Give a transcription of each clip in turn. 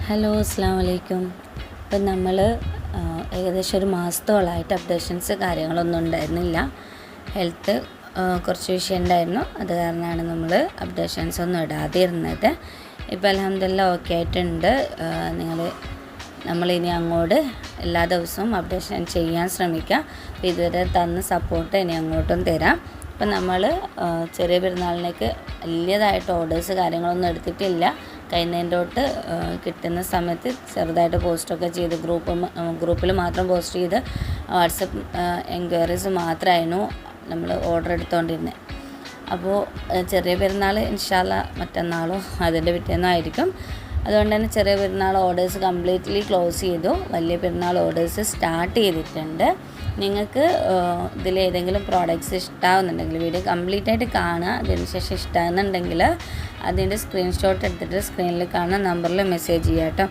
Hello അസ്സലാമു അലൈക്കും. ഇപ്പം നമ്മൾ ഏകദേശം ഒരു മാസത്തോളമായിട്ട് അപ്ഡേഷൻസ് കാര്യങ്ങളൊന്നും ഉണ്ടായിരുന്നില്ല. ഹെൽത്ത് കുറച്ച് വിഷയം ഉണ്ടായിരുന്നു. അത് കാരണമാണ് നമ്മൾ അപ്ഡേഷൻസ് ഒന്നും ഇടാതെ ഇരുന്നത്. ഇപ്പോൾ അൽഹംദുലില്ലാഹ് ഓക്കെ ആയിട്ടുണ്ട്. നമ്മളിനി അങ്ങോട്ട് എല്ലാ ദിവസവും അപ്ഡേഷൻ ചെയ്യാൻ ശ്രമിക്കുക. അപ്പോൾ ഇതുവരെ തന്ന സപ്പോർട്ട് ഇനി അങ്ങോട്ടും തരാം. ഇപ്പം നമ്മൾ ചെറിയ പെരുന്നാളിലേക്ക് വലിയതായിട്ട് ഓർഡേഴ്സ് കാര്യങ്ങളൊന്നും എടുത്തിട്ടില്ല. കഴിഞ്ഞതിൻ്റെ തൊട്ട് കിട്ടുന്ന സമയത്ത് ചെറുതായിട്ട് പോസ്റ്റൊക്കെ ചെയ്ത് ഗ്രൂപ്പിൽ മാത്രം പോസ്റ്റ് ചെയ്ത് വാട്സപ്പ് എൻക്വയറീസ് മാത്രമായിരുന്നു നമ്മൾ ഓർഡർ എടുത്തുകൊണ്ടിരുന്നത്. അപ്പോൾ ചെറിയ പെരുന്നാൾ ഇൻഷാ അല്ലാഹ് മറ്റന്നാളോ അതിൻ്റെ പിറ്റേന്നോ ആയിരിക്കും. അതുകൊണ്ട് തന്നെ ചെറിയ പെരുന്നാൾ ഓർഡേഴ്സ് കംപ്ലീറ്റ്ലി ക്ലോസ് ചെയ്തു. വലിയ പെരുന്നാൾ ഓർഡേഴ്സ് സ്റ്റാർട്ട് ചെയ്തിട്ടുണ്ട്. നിങ്ങൾക്ക് ഇതിലേതെങ്കിലും പ്രോഡക്റ്റ്സ് ഇഷ്ടമാകുന്നുണ്ടെങ്കിൽ വീഡിയോ കംപ്ലീറ്റ് ആയിട്ട് കാണുക. അതിനുശേഷം ഇഷ്ടമാകുന്നുണ്ടെങ്കിൽ അതിൻ്റെ സ്ക്രീൻഷോട്ട് എടുത്തിട്ട് സ്ക്രീനിൽ കാണുന്ന നമ്പറിൽ മെസ്സേജ് ചെയ്യുക കേട്ടോ.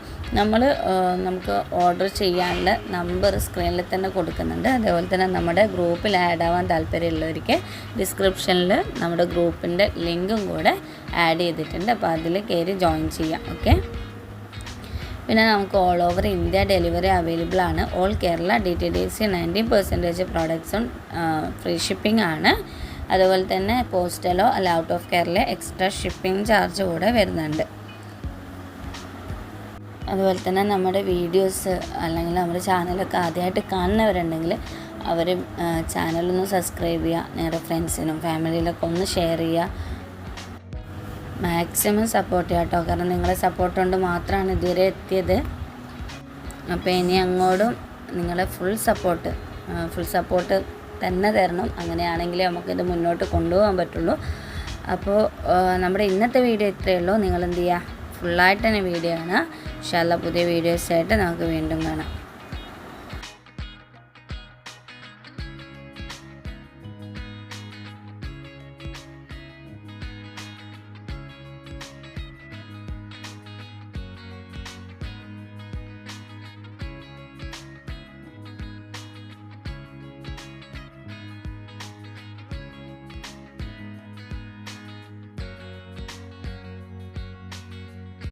നമുക്ക് ഓർഡർ ചെയ്യാനുള്ള നമ്പർ സ്ക്രീനിൽ തന്നെ കൊടുക്കുന്നുണ്ട്. അതേപോലെ തന്നെ നമ്മുടെ ഗ്രൂപ്പിൽ ആഡ് ആവാൻ താല്പര്യമുള്ളവർക്ക് ഡിസ്ക്രിപ്ഷനിൽ നമ്മുടെ ഗ്രൂപ്പിൻ്റെ ലിങ്കും കൂടെ ആഡ് ചെയ്തിട്ടുണ്ട്. അപ്പോൾ അതിൽ കയറി ജോയിൻ ചെയ്യാം. ഓക്കെ. പിന്നെ നമുക്ക് all over India delivery available ആണ്. ഓൾ കേരള DTDC 90% പ്രോഡക്ട്സും ഫ്രീ ഷിപ്പിംഗ് ആണ്. അതുപോലെ തന്നെ പോസ്റ്റലോ അല്ല out of Kerala extra shipping charge കൂടെ വരുന്നുണ്ട്. അതുപോലെ തന്നെ നമ്മുടെ വീഡിയോസ് അല്ലെങ്കിൽ നമ്മുടെ ചാനലൊക്കെ ആദ്യമായിട്ട് കാണുന്നവരുണ്ടെങ്കിൽ അവർ ചാനലൊന്ന് സബ്സ്ക്രൈബ് ചെയ്യുക. നിങ്ങളുടെ ഫ്രണ്ട്സിനും ഫാമിലിയിലൊക്കെ ഒന്ന് ഷെയർ ചെയ്യുക. മാക്സിമം സപ്പോർട്ട് ചെയ്യാം കേട്ടോ. കാരണം നിങ്ങളെ സപ്പോർട്ട് കൊണ്ട് മാത്രമാണ് ഇതുവരെ എത്തിയത്. അപ്പോൾ ഇനി അങ്ങോട്ടും നിങ്ങളെ ഫുൾ സപ്പോർട്ട് തന്നെ തരണം. അങ്ങനെയാണെങ്കിലേ നമുക്കിത് മുന്നോട്ട് കൊണ്ടുപോകാൻ പറ്റുള്ളൂ. അപ്പോൾ നമ്മുടെ ഇന്നത്തെ വീഡിയോ ഇത്രയേ ഉള്ളൂ. നിങ്ങൾ എന്ത് ചെയ്യുക, ഫുള്ളായിട്ട് തന്നെ വീഡിയോ കാണുക. ഇൻഷാ അല്ലാഹ് പുതിയ വീഡിയോസായിട്ട് നമുക്ക് വീണ്ടും കാണാം.